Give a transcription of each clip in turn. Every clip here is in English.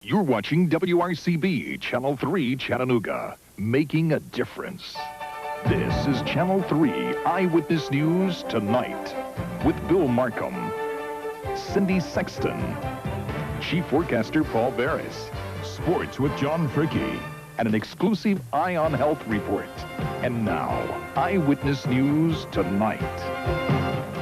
You're watching WRCB Channel 3 Chattanooga, making a difference. This is Channel 3 Eyewitness News Tonight with Bill Markham, Cindy Sexton, Chief Forecaster Paul Barris, Sports with John Fricky, and an exclusive Eye on Health report. And now, Eyewitness News Tonight.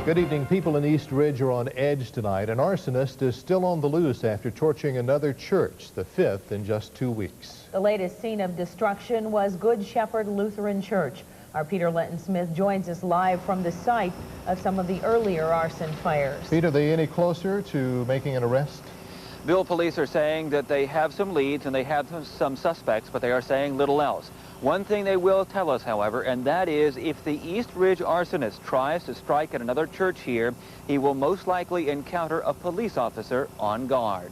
Good evening. People in East Ridge are on edge tonight. An arsonist is still on the loose after torching another church, the fifth in just 2 weeks. The latest scene of destruction was Good Shepherd Lutheran Church. Our Peter Linton Smith joins us live from the site of some of the earlier arson fires. Peter, are they any closer to making an arrest? Bill, police are saying that they have some leads and they have some suspects, but they are saying little else. One thing they will tell us, however, and that is if the East Ridge arsonist tries to strike at another church here, he will most likely encounter a police officer on guard.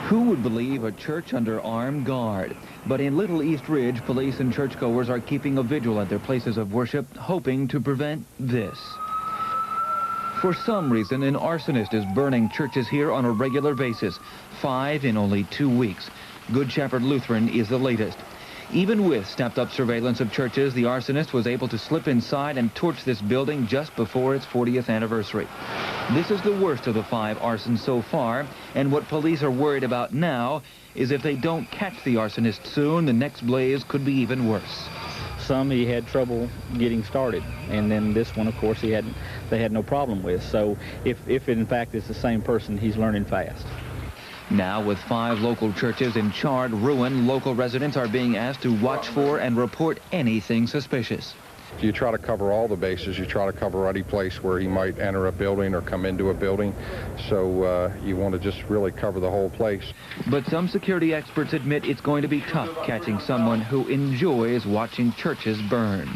Who would believe a church under armed guard? But in Little East Ridge, police and churchgoers are keeping a vigil at their places of worship, hoping to prevent this. For some reason, an arsonist is burning churches here on a regular basis, 5 in only 2 weeks. Good Shepherd Lutheran is the latest. Even with stepped-up surveillance of churches, the arsonist was able to slip inside and torch this building just before its 40th anniversary. This is the worst of the 5 arsons so far, and what police are worried about now is if they don't catch the arsonist soon, the next blaze could be even worse. Some he had trouble getting started, and then this one, of course, they had no problem with. So if in fact it's the same person, he's learning fast. Now, with 5 local churches in charred ruin, local residents are being asked to watch for and report anything suspicious. You try to cover all the bases. You try to cover any place where he might enter a building or come into a building. So you want to just really cover the whole place. But some security experts admit it's going to be tough catching someone who enjoys watching churches burn.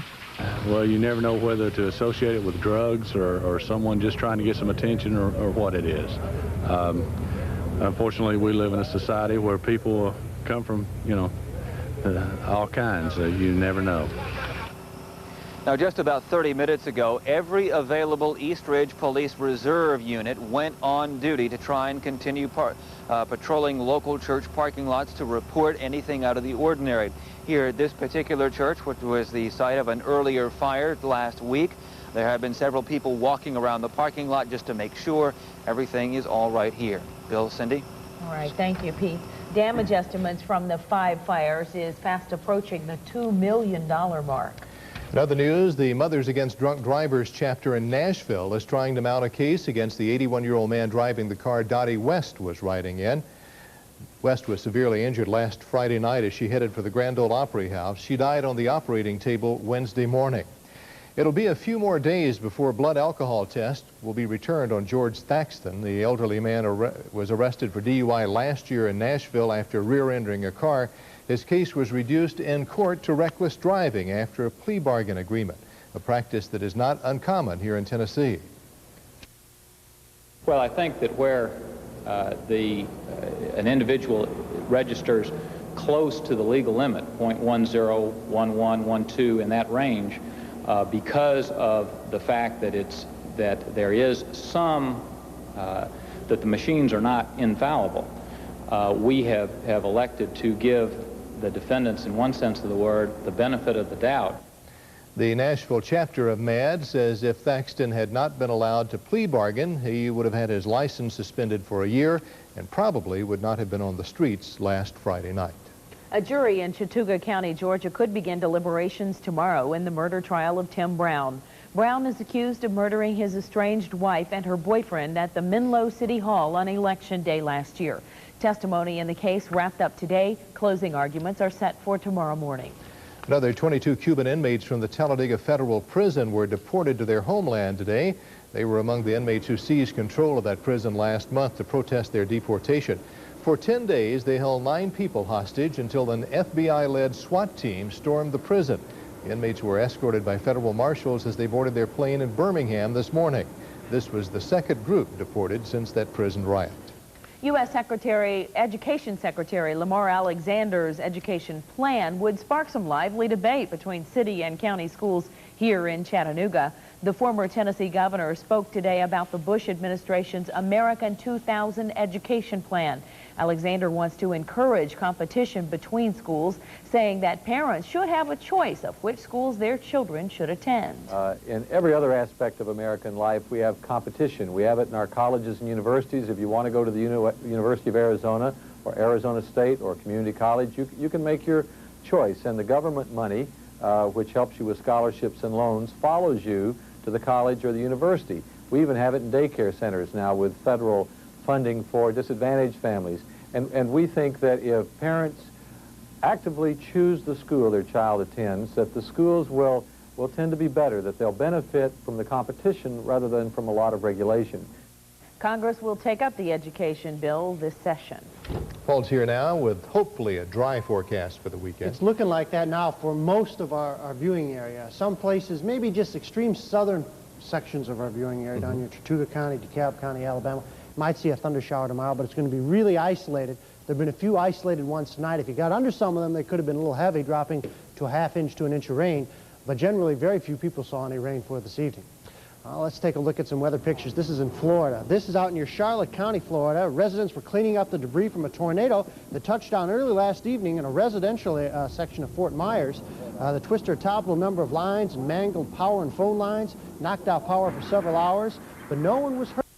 Well, you never know whether to associate it with drugs or someone just trying to get some attention or what it is. Unfortunately, we live in a society where people come from, all kinds. You never know. Now, just about 30 minutes ago, every available East Ridge Police Reserve unit went on duty to try and continue patrolling local church parking lots to report anything out of the ordinary. Here at this particular church, which was the site of an earlier fire last week, there have been several people walking around the parking lot just to make sure everything is all right here. Bill, Cindy? All right, thank you, Pete. Damage estimates from the 5 fires is fast approaching the $2 million mark. In other news, the Mothers Against Drunk Drivers chapter in Nashville is trying to mount a case against the 81-year-old man driving the car Dottie West was riding in. West was severely injured last Friday night as she headed for the Grand Ole Opry House. She died on the operating table Wednesday morning. It'll be a few more days before blood alcohol tests will be returned on George Thaxton. The elderly man was arrested for DUI last year in Nashville after rear-ending a car. His case was reduced in court to reckless driving after a plea bargain agreement, a practice that is not uncommon here in Tennessee. Well, I think that where an individual registers close to the legal limit, 0.10, 11, 12, in that range, because of the fact that there is some, that the machines are not infallible, we have elected to give the defendants, in one sense of the word, the benefit of the doubt. The Nashville chapter of MAD says if Thaxton had not been allowed to plea bargain, he would have had his license suspended for a year and probably would not have been on the streets last Friday night. A jury in Chattooga County, Georgia, could begin deliberations tomorrow in the murder trial of Tim Brown. Brown is accused of murdering his estranged wife and her boyfriend at the Menlo City Hall on Election Day last year. Testimony in the case wrapped up today. Closing arguments are set for tomorrow morning. Another 22 Cuban inmates from the Talladega Federal Prison were deported to their homeland today. They were among the inmates who seized control of that prison last month to protest their deportation. For 10 days, they held 9 people hostage until an FBI-led SWAT team stormed the prison. The inmates were escorted by federal marshals as they boarded their plane in Birmingham this morning. This was the second group deported since that prison riot. U.S. Education Secretary Lamar Alexander's education plan would spark some lively debate between city and county schools here in Chattanooga. The former Tennessee governor spoke today about the Bush administration's American 2000 education plan. Alexander wants to encourage competition between schools, saying that parents should have a choice of which schools their children should attend. In every other aspect of American life, we have competition. We have it in our colleges and universities. If you want to go to the University of Arizona or Arizona State or community college, you can make your choice. And the government money, which helps you with scholarships and loans, follows you to the college or the university. We even have it in daycare centers now with federal funding for disadvantaged families. And we think that if parents actively choose the school their child attends, that the schools will tend to be better, that they'll benefit from the competition rather than from a lot of regulation. Congress will take up the education bill this session. Paul's here now with hopefully a dry forecast for the weekend. It's looking like that now for most of our viewing area. Some places, maybe just extreme southern sections of our viewing area down near Chattooga County, DeKalb County, Alabama. Might see a thunder shower tomorrow, but it's going to be really isolated. There have been a few isolated ones tonight. If you got under some of them, they could have been a little heavy, dropping to a ½ inch to an inch of rain. But generally, very few people saw any rain for this evening. Let's take a look at some weather pictures. This is in Florida. This is out near Charlotte County, Florida. Residents were cleaning up the debris from a tornado that touched down early last evening in a residential section of Fort Myers. The twister toppled a number of lines and mangled power and phone lines, knocked out power for several hours, but no one was hurt.